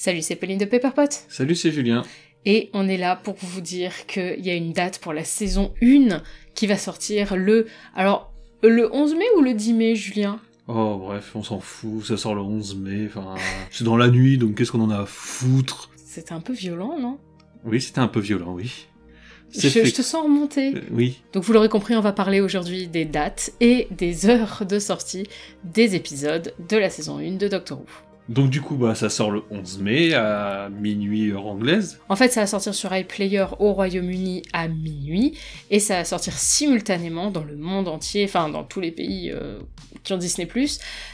Salut, c'est Pauline de Pepperpot. Salut, c'est Julien. Et on est là pour vous dire qu'il y a une date pour la saison 1 qui va sortir le 11 mai ou le 10 mai, Julien? Oh bref, on s'en fout, ça sort le 11 mai, enfin... c'est dans la nuit, donc qu'est-ce qu'on en a à foutre? C'était un peu violent, non? Oui, c'était un peu violent, oui. Je te sens remonter. Oui. Donc vous l'aurez compris, on va parler aujourd'hui des dates et des heures de sortie des épisodes de la saison 1 de Doctor Who. Donc du coup, ça sort le 11 mai à minuit heure anglaise. En fait, ça va sortir sur iPlayer au Royaume-Uni à minuit, et ça va sortir simultanément dans le monde entier, enfin dans tous les pays qui ont Disney+.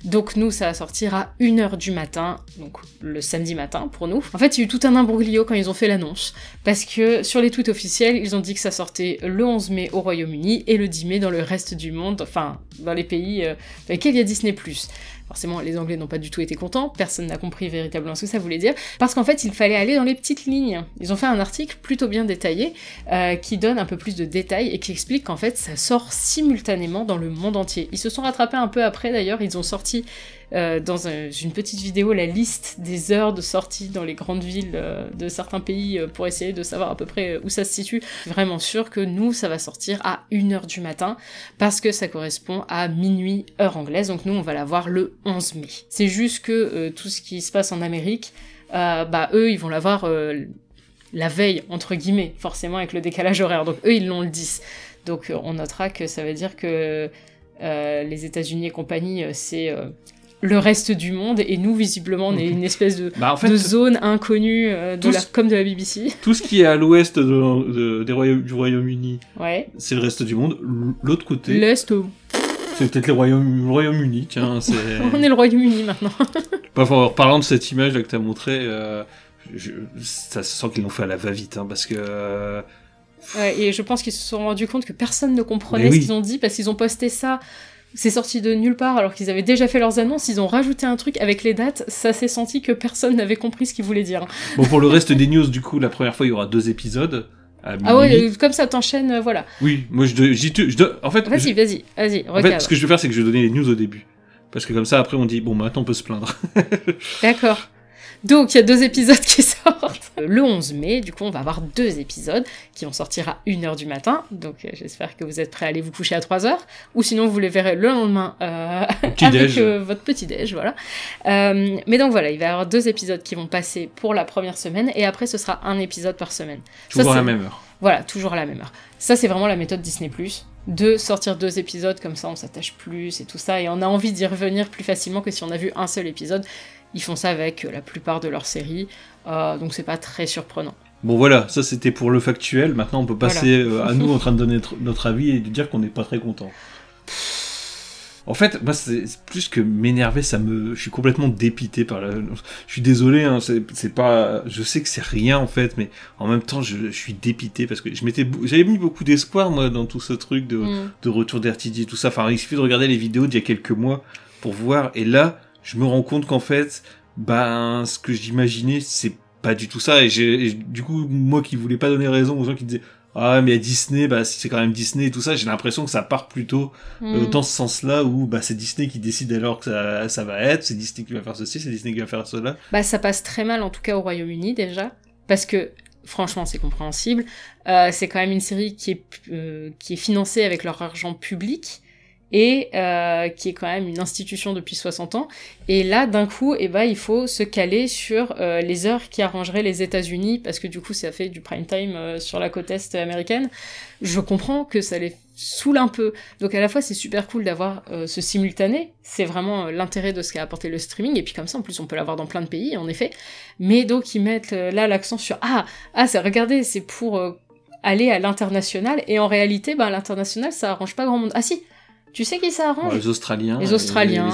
Donc nous, ça va sortir à 1h du matin, donc le samedi matin pour nous. En fait, il y a eu tout un imbroglio quand ils ont fait l'annonce, parce que sur les tweets officiels, ils ont dit que ça sortait le 11 mai au Royaume-Uni et le 10 mai dans le reste du monde, enfin dans les pays dans lesquels il y a Disney+. Forcément, les Anglais n'ont pas du tout été contents, personne n'a compris véritablement ce que ça voulait dire, parce qu'en fait, il fallait aller dans les petites lignes. Ils ont fait un article plutôt bien détaillé, qui donne un peu plus de détails, et qui explique qu'en fait, ça sort simultanément dans le monde entier. Ils se sont rattrapés un peu après, d'ailleurs, ils ont sorti dans une petite vidéo la liste des heures de sortie dans les grandes villes de certains pays pour essayer de savoir à peu près où ça se situe. Vraiment sûr que nous, ça va sortir à 1h du matin parce que ça correspond à minuit heure anglaise, donc nous on va l'avoir le 11 mai. C'est juste que tout ce qui se passe en Amérique, eux ils vont l'avoir la veille, entre guillemets, forcément avec le décalage horaire, donc eux ils l'ont le 10. Donc on notera que ça veut dire que les États-Unis et compagnie, c'est le reste du monde, et nous, visiblement, on est une espèce de, de zone inconnue comme de la BBC. Tout ce qui est à l'ouest du Royaume-Uni, ouais. C'est le reste du monde. L'autre côté... L'Est... C'est peut-être le Royaume-Uni, tiens, c'est... On est le Royaume-Uni, maintenant. En parlant de cette image là que t'as montrée, ça se sent qu'ils l'ont fait à la va-vite, parce que... Ouais, et je pense qu'ils se sont rendus compte que personne ne comprenait ce qu'ils ont dit, parce qu'ils ont posté ça... C'est sorti de nulle part alors qu'ils avaient déjà fait leurs annonces, ils ont rajouté un truc avec les dates, ça s'est senti que personne n'avait compris ce qu'ils voulaient dire. Bon, pour le reste des news, du coup, la première fois, il y aura 2 épisodes. À minuit. Ah ouais, comme ça t'enchaînes, voilà. Oui, moi en fait... Vas-y, regarde. En fait, ce que je vais faire, c'est que je vais donner les news au début. Parce que comme ça, après, on dit, maintenant, on peut se plaindre. D'accord. Donc, il y a 2 épisodes qui sortent. Le 11 mai, du coup, on va avoir 2 épisodes qui vont sortir à 1h du matin. Donc, j'espère que vous êtes prêts à aller vous coucher à 3h. Ou sinon, vous les verrez le lendemain avec votre petit-déj, voilà. Mais donc, voilà, il va y avoir 2 épisodes qui vont passer pour la première semaine. Et après, ce sera un épisode par semaine. Toujours à la même heure. Voilà, toujours à la même heure. Ça, c'est vraiment la méthode Disney+. De sortir 2 épisodes, comme ça, on s'attache plus et tout ça. Et on a envie d'y revenir plus facilement que si on a vu un seul épisode. Ils font ça avec la plupart de leurs séries, donc c'est pas très surprenant. Bon voilà, ça c'était pour le factuel, maintenant on peut passer à nous en train de donner notre avis et de dire qu'on n'est pas très content. En fait, moi c'est plus que m'énerver, je suis complètement dépité par je suis désolé, c'est pas... Je sais que c'est rien en fait, mais en même temps je suis dépité parce que j'avais mis beaucoup d'espoir moi dans tout ce truc de retour d'RTD et tout ça, enfin il suffit de regarder les vidéos d'il y a quelques mois pour voir, et là... Je me rends compte qu'en fait, ce que j'imaginais, c'est pas du tout ça. Et du coup, moi qui voulais pas donner raison aux gens qui disaient « Ah, mais à Disney, c'est quand même Disney et tout ça », j'ai l'impression que ça part plutôt dans ce sens-là où c'est Disney qui décide alors que ça va être, c'est Disney qui va faire ceci, c'est Disney qui va faire cela. Ça passe très mal, en tout cas au Royaume-Uni déjà, parce que franchement, c'est compréhensible. C'est quand même une série qui est financée avec leur argent public, et qui est quand même une institution depuis 60 ans, et là, d'un coup, il faut se caler sur les heures qui arrangeraient les États-Unis, parce que du coup, ça fait du prime time sur la côte est américaine. Je comprends que ça les saoule un peu, donc à la fois, c'est super cool d'avoir ce simultané, c'est vraiment l'intérêt de ce qu'a apporté le streaming, et puis comme ça, en plus, on peut l'avoir dans plein de pays, en effet, mais donc, ils mettent là l'accent sur regardez, c'est pour aller à l'international, et en réalité, l'international, ça arrange pas grand monde. Ah si, tu sais qui ça arrange ? Les Australiens, les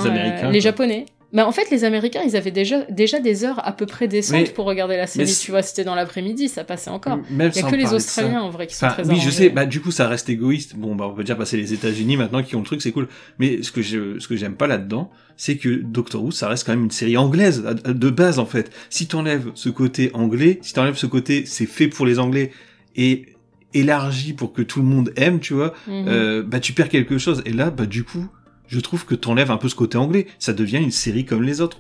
Américains, les Japonais. En fait, les Américains, ils avaient déjà des heures à peu près décentes pour regarder la série. Tu vois, c'était dans l'après-midi, ça passait encore. Il y a que les Australiens, en vrai, qui sont très arrangés. Oui, je sais, du coup, ça reste égoïste. Bon, on peut dire, c'est les États-Unis maintenant qui ont le truc, c'est cool. Mais ce que j'aime pas là-dedans, c'est que Doctor Who, ça reste quand même une série anglaise, de base, en fait. Si t'enlèves ce côté anglais, si t'enlèves ce côté, c'est fait pour les Anglais, et élargi pour que tout le monde aime, tu vois, tu perds quelque chose. Et là, du coup, je trouve que t'enlèves un peu ce côté anglais. Ça devient une série comme les autres.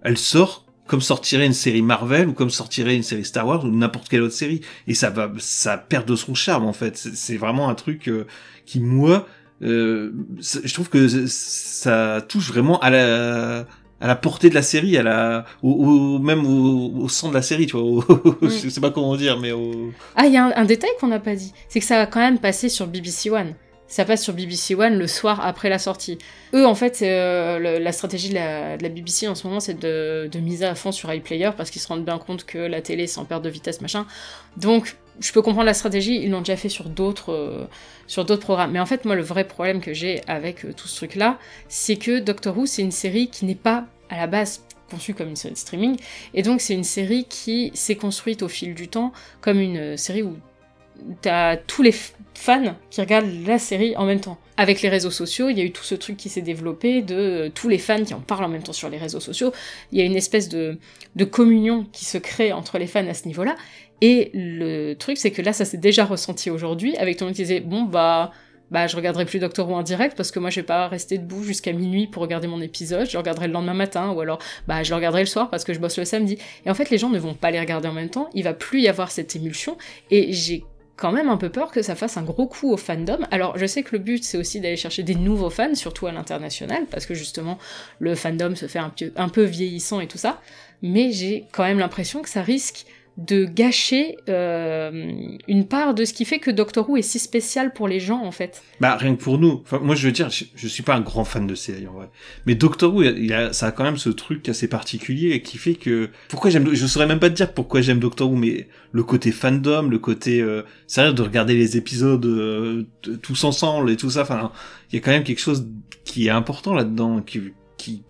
Elle sort comme sortirait une série Marvel ou comme sortirait une série Star Wars ou n'importe quelle autre série. Et ça perd de son charme en fait. C'est vraiment un truc qui moi, je trouve que ça touche vraiment à la portée de la série, même au sang de la série, tu vois. Je sais pas comment dire, mais Ah, il y a un détail qu'on n'a pas dit, c'est que ça va quand même passer sur BBC One. Ça passe sur BBC One le soir après la sortie. Eux, en fait, la stratégie de la BBC en ce moment, c'est de miser à fond sur iPlayer parce qu'ils se rendent bien compte que la télé c'est en perte de vitesse, machin. Donc, je peux comprendre la stratégie, ils l'ont déjà fait sur d'autres programmes. Mais en fait, moi, le vrai problème que j'ai avec tout ce truc-là, c'est que Doctor Who, c'est une série qui n'est pas, à la base, conçue comme une série de streaming, et donc c'est une série qui s'est construite au fil du temps comme une série où t'as tous les fans qui regardent la série en même temps. Avec les réseaux sociaux, il y a eu tout ce truc qui s'est développé de tous les fans qui en parlent en même temps sur les réseaux sociaux. Il y a une espèce de communion qui se crée entre les fans à ce niveau-là. Et le truc, c'est que là, ça s'est déjà ressenti aujourd'hui, avec tout le monde qui disait « Bon, je regarderai plus Doctor Who en direct, parce que moi, je vais pas rester debout jusqu'à minuit pour regarder mon épisode, je le regarderai le lendemain matin, ou alors, je le regarderai le soir parce que je bosse le samedi. » Et en fait, les gens ne vont pas les regarder en même temps, il va plus y avoir cette émulsion, et j'ai quand même un peu peur que ça fasse un gros coup au fandom. Alors, je sais que le but, c'est aussi d'aller chercher des nouveaux fans, surtout à l'international, parce que justement, le fandom se fait un peu vieillissant et tout ça, mais j'ai quand même l'impression que ça risque de gâcher une part de ce qui fait que Doctor Who est si spécial pour les gens, en fait. Rien que pour nous. Enfin, moi, je veux dire, je suis pas un grand fan de série, en vrai. Mais Doctor Who, ça a quand même ce truc assez particulier qui fait que... je saurais même pas te dire pourquoi j'aime Doctor Who, mais le côté fandom, le côté... sérieux de regarder les épisodes tous ensemble et tout ça, enfin, il y a quand même quelque chose qui est important là-dedans, qui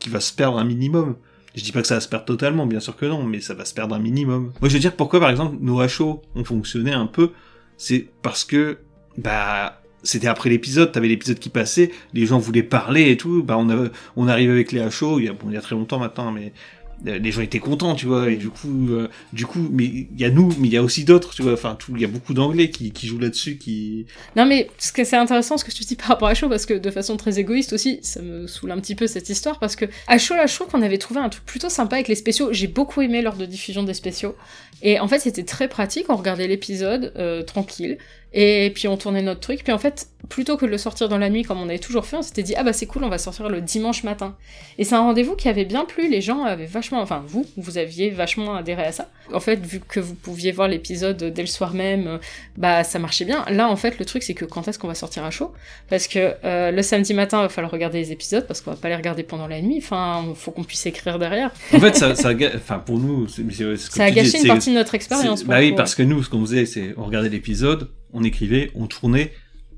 va se perdre un minimum. Je dis pas que ça va se perdre totalement, bien sûr que non, mais ça va se perdre un minimum. Moi, je veux dire pourquoi, par exemple, nos shows ont fonctionné un peu, c'est parce que, c'était après l'épisode, t'avais l'épisode qui passait, les gens voulaient parler et tout, on arrive avec les shows, il y a très longtemps maintenant, mais les gens étaient contents, tu vois, et du coup, mais il y a nous, mais il y a aussi d'autres, tu vois, enfin, il y a beaucoup d'anglais qui jouent là-dessus, Non, mais c'est intéressant ce que tu dis par rapport à Shaw, parce que de façon très égoïste aussi, ça me saoule un petit peu cette histoire, parce que à Shaw, je trouve qu'on avait trouvé un truc plutôt sympa avec les spéciaux. J'ai beaucoup aimé l'heure de diffusion des spéciaux, et en fait, c'était très pratique, on regardait l'épisode, tranquille, et puis on tournait notre truc, puis en fait, plutôt que de le sortir dans la nuit comme on avait toujours fait, on s'était dit, c'est cool, on va sortir le dimanche matin. Et c'est un rendez-vous qui avait bien plu, les gens avaient vachement, enfin vous aviez vachement adhéré à ça. En fait, vu que vous pouviez voir l'épisode dès le soir même, ça marchait bien. Là, en fait, le truc, c'est que quand est-ce qu'on va sortir à chaud? Parce que le samedi matin, il va falloir regarder les épisodes, parce qu'on va pas les regarder pendant la nuit, enfin, faut qu'on puisse écrire derrière. En fait, pour nous, ça a gâché une partie de notre expérience. Oui, parce que nous, ce qu'on faisait, c'est on regardait l'épisode, on écrivait, on tournait,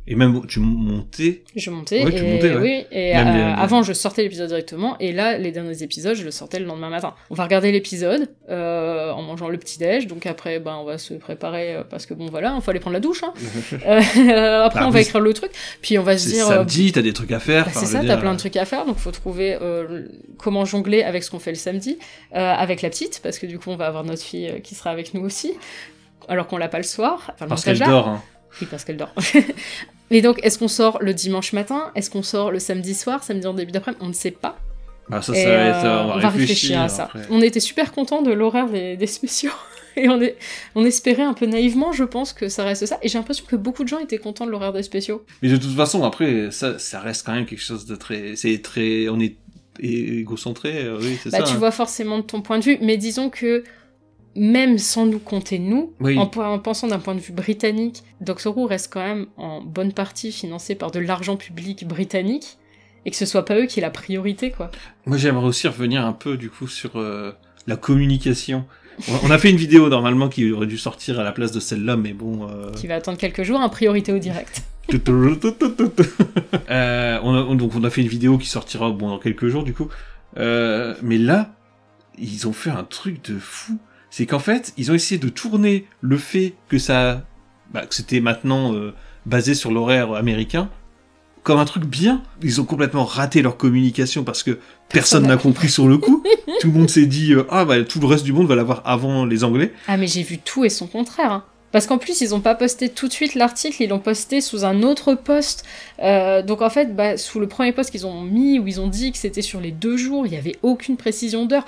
et même tu montais. Je montais, ouais. Oui, et avant je sortais l'épisode directement, et là les derniers épisodes je le sortais le lendemain matin. On va regarder l'épisode en mangeant le petit déj, donc après on va se préparer parce que il faut aller prendre la douche. Hein. Après on va écrire le truc, puis on va se dire. Samedi, t'as des trucs à faire. C'est ça, t'as plein de trucs à faire, donc faut trouver comment jongler avec ce qu'on fait le samedi, avec la petite, parce que du coup on va avoir notre fille qui sera avec nous aussi. Alors qu'on l'a pas le soir. Enfin, parce qu'elle dort. Hein. Oui, parce qu'elle dort. Et donc, est-ce qu'on sort le dimanche matin? Est-ce qu'on sort le samedi soir? Samedi en début d'après-midi? On ne sait pas. Ça va être... on va réfléchir à ça. Après. On était super contents de l'horaire des spéciaux. Et on espérait un peu naïvement, je pense, que ça reste ça. Et j'ai l'impression que beaucoup de gens étaient contents de l'horaire des spéciaux. Mais de toute façon, après, ça reste quand même quelque chose de très... On est égocentré, oui, c'est ça. Tu vois forcément de ton point de vue, mais disons que même sans nous compter nous, oui. en pensant d'un point de vue britannique, Doctor Who reste quand même en bonne partie financé par de l'argent public britannique, et que ce soit pas eux qui aient la priorité, quoi. Moi j'aimerais aussi revenir un peu du coup sur la communication. On a fait une vidéo normalement qui aurait dû sortir à la place de celle-là, mais bon... Qui va attendre quelques jours, priorité au direct. Donc on a fait une vidéo qui sortira dans quelques jours du coup. Mais là, ils ont fait un truc de fou. C'est qu'en fait, ils ont essayé de tourner le fait que que c'était maintenant basé sur l'horaire américain comme un truc bien. Ils ont complètement raté leur communication parce que personne n'a compris sur le coup. Tout le monde s'est dit tout le reste du monde va l'avoir avant les Anglais. Ah mais j'ai vu tout et son contraire. Hein. Parce qu'en plus, ils ont pas posté tout de suite l'article, ils l'ont posté sous un autre post. Donc en fait, sous le premier post qu'ils ont mis, où ils ont dit que c'était sur les 2 jours, il y avait aucune précision d'heure.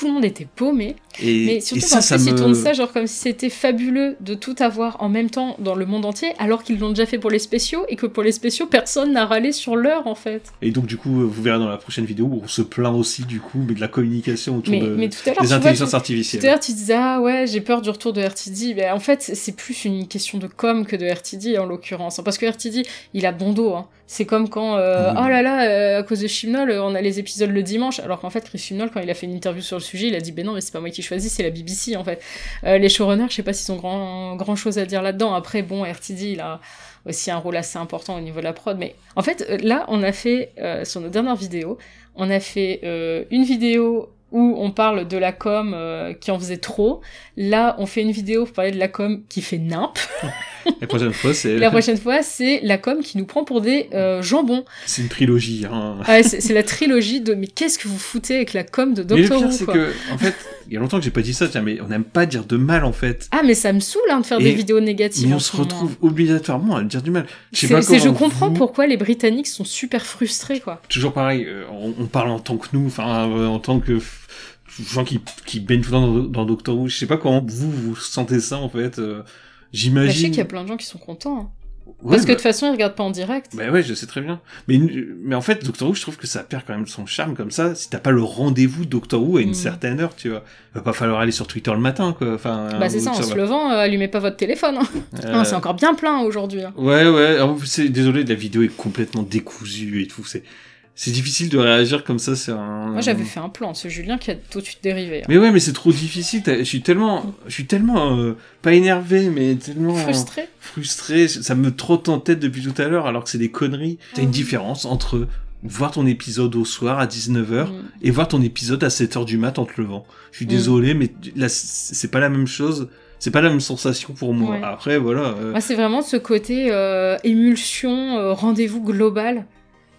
tout le monde était paumé. Mais surtout, ça ils tournent ça genre comme si c'était fabuleux de tout avoir en même temps dans le monde entier, alors qu'ils l'ont déjà fait pour les spéciaux, et que pour les spéciaux, personne n'a râlé sur l'heure, en fait. Et donc, du coup, vous verrez dans la prochaine vidéo où on se plaint aussi, du coup, de la communication autour des intelligences artificielles. Tout à l'heure, tu disais, ah ouais, j'ai peur du retour de RTD. Ben, en fait, c'est plus une question de com que de RTD, en l'occurrence. Parce que RTD, il a bon dos, hein. C'est comme quand, oh là là, à cause de Chibnall, on a les épisodes le dimanche, alors qu'en fait, Chris Chibnall, quand il a fait une interview sur le sujet, il a dit, ben non, mais c'est pas moi qui choisis, c'est la BBC, en fait. Les showrunners, je sais pas s'ils ont grand chose à dire là-dedans. Après, bon, RTD, il a aussi un rôle assez important au niveau de la prod, mais en fait, là, on a fait, sur nos dernières vidéos, on a fait une vidéo où on parle de la com qui en faisait trop. Là, on fait une vidéo pour parler de la com qui fait nimp. La prochaine fois, c'est la com qui nous prend pour des jambons. C'est une trilogie, hein. Ouais, c'est la trilogie de mais qu'est-ce que vous foutez avec la com de Doctor Who, Mais le pire, c'est que, en fait, il y a longtemps que j'ai pas dit ça, tiens, mais on n'aime pas dire de mal, en fait. Ah, mais ça me saoule, hein, de faire des vidéos négatives. Mais on se retrouve obligatoirement à dire du mal. Je comprends pourquoi les Britanniques sont super frustrés, quoi. Toujours pareil, on parle en tant que nous, enfin, en tant que gens qui baignent tout le temps dans Doctor Who. Je sais pas comment vous sentez ça, en fait. J'imagine. Bah, je sais qu'il y a plein de gens qui sont contents. Hein. Ouais, parce que de toute façon, ils regardent pas en direct. Bah ouais, je sais très bien. Mais en fait, Doctor Who, je trouve que ça perd quand même son charme comme ça. Si t'as pas le rendez-vous Doctor Who à une certaine heure, tu vois. Va pas falloir aller sur Twitter le matin, quoi. Enfin. Bah c'est ça, en se levant, allumez pas votre téléphone. Hein. Non, c'est encore bien plein aujourd'hui. Hein. Ouais. Désolé, la vidéo est complètement décousue et tout. C'est difficile de réagir comme ça, c'est un... Moi, j'avais fait un plan, c'est Julien qui a tout de suite dérivé. Hein. Mais ouais, mais c'est trop difficile, je suis tellement, pas énervé, mais tellement... Frustré, ça me trotte en tête depuis tout à l'heure, alors que c'est des conneries. T'as une différence entre voir ton épisode au soir à 19h, et voir ton épisode à 7h du mat en te levant. Je suis désolé, mais là, c'est pas la même chose. C'est pas la même sensation pour moi. Ouais. Après, voilà... Moi, c'est vraiment ce côté émulsion, rendez-vous global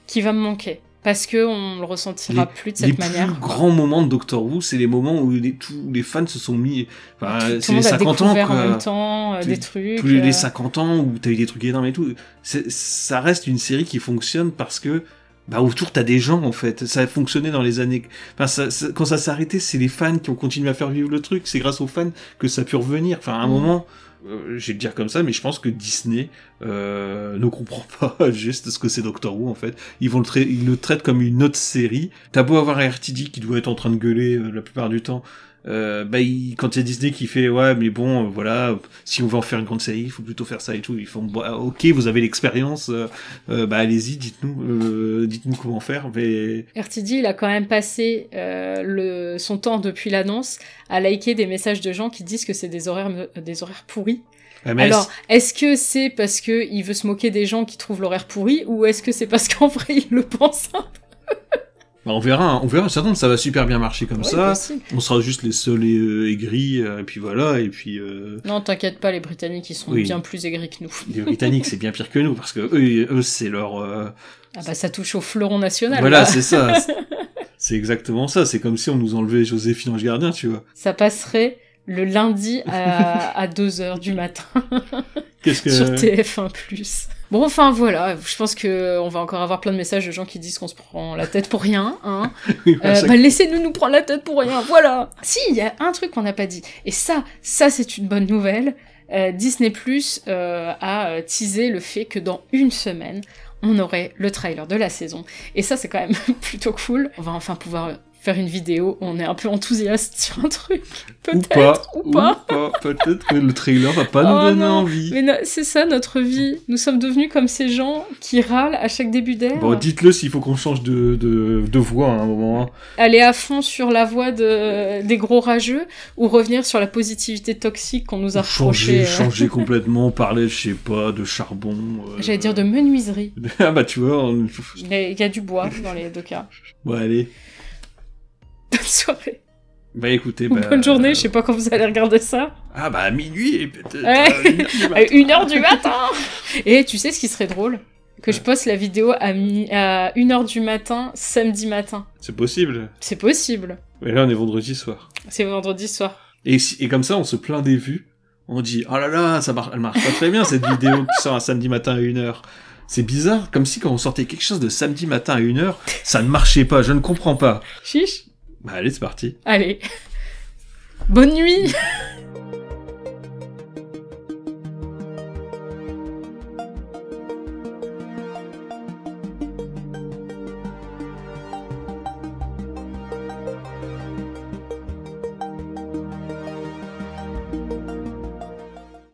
qui va me manquer. Parce que on le ressentira plus de cette manière. Les plus grands moments de Doctor Who, c'est les moments où tous les fans se sont mis... Enfin, c'est les 50 ans, quoi. En même temps, des trucs... Tous les 50 ans où t'as eu des trucs énormes et tout. Ça reste une série qui fonctionne parce que... Bah, autour, t'as des gens, en fait. Ça a fonctionné dans les années... Enfin, quand ça s'est arrêté, c'est les fans qui ont continué à faire vivre le truc. C'est grâce aux fans que ça a pu revenir. Enfin, à un moment... je vais le dire comme ça, mais je pense que Disney ne comprend pas juste ce que c'est Doctor Who, en fait. Ils le traitent comme une autre série. T'as beau avoir un RTD qui doit être en train de gueuler la plupart du temps. Quand il y a Disney qui fait ouais mais bon voilà, si on veut en faire une grande série il faut plutôt faire ça et tout, ils font ok, vous avez l'expérience, allez-y, dites-nous comment faire. Mais RTD il a quand même passé son temps depuis l'annonce à liker des messages de gens qui disent que c'est des horaires pourris. Alors, est-ce que c'est parce que il veut se moquer des gens qui trouvent l'horaire pourri, ou est-ce que c'est parce qu'en vrai il le pense un peu? On verra, certainement ça va super bien marcher comme ça. Possible. On sera juste les seuls aigris, et puis voilà, et puis... Non, t'inquiète pas, les Britanniques, ils sont bien plus aigris que nous. Les Britanniques, c'est bien pire que nous, parce que eux c'est leur... Ah bah ça touche au fleuron national. Voilà, là. C'est ça. C'est exactement ça, c'est comme si on nous enlevait Joséphine Ange Gardien, tu vois. Ça passerait le lundi à 2h du matin. Sur TF1+. Bon, enfin, voilà, je pense que on va encore avoir plein de messages de gens qui disent qu'on se prend la tête pour rien, hein. Oui, laissez-nous nous prendre la tête pour rien, voilà. Si, il y a un truc qu'on n'a pas dit, et ça c'est une bonne nouvelle. Disney+, a teasé le fait que dans une semaine, on aurait le trailer de la saison. Et ça, c'est quand même plutôt cool. On va enfin pouvoir faire une vidéo où on est un peu enthousiaste sur un truc. Peut-être, ou pas. Peut-être que le trailer va pas nous donner envie. Mais non, c'est ça notre vie. Nous sommes devenus comme ces gens qui râlent à chaque début d'air. Bon, dites-le s'il faut qu'on change de voix à un moment. Aller à fond sur la voix des gros rageux, ou revenir sur la positivité toxique qu'on nous a reproché. Changer complètement, parler, je sais pas, de charbon. J'allais dire de menuiserie. Ah bah tu vois. Il y a du bois dans les deux cas. Bon, allez. Bonne soirée. Bah écoutez, bonne journée, je sais pas quand vous allez regarder ça. Ah bah à minuit, peut-être. À 1h du matin. Et tu sais ce qui serait drôle? Que je poste la vidéo à 1h du matin, samedi matin. C'est possible. C'est possible. Mais là on est vendredi soir. C'est vendredi soir. Et comme ça on se plaint des vues. On dit, oh là là, elle marche pas très bien cette vidéo qui sort un samedi matin à 1h. C'est bizarre, comme si quand on sortait quelque chose de samedi matin à 1h, ça ne marchait pas, je ne comprends pas. Chiche. Bah allez, c'est parti. Allez. Bonne nuit.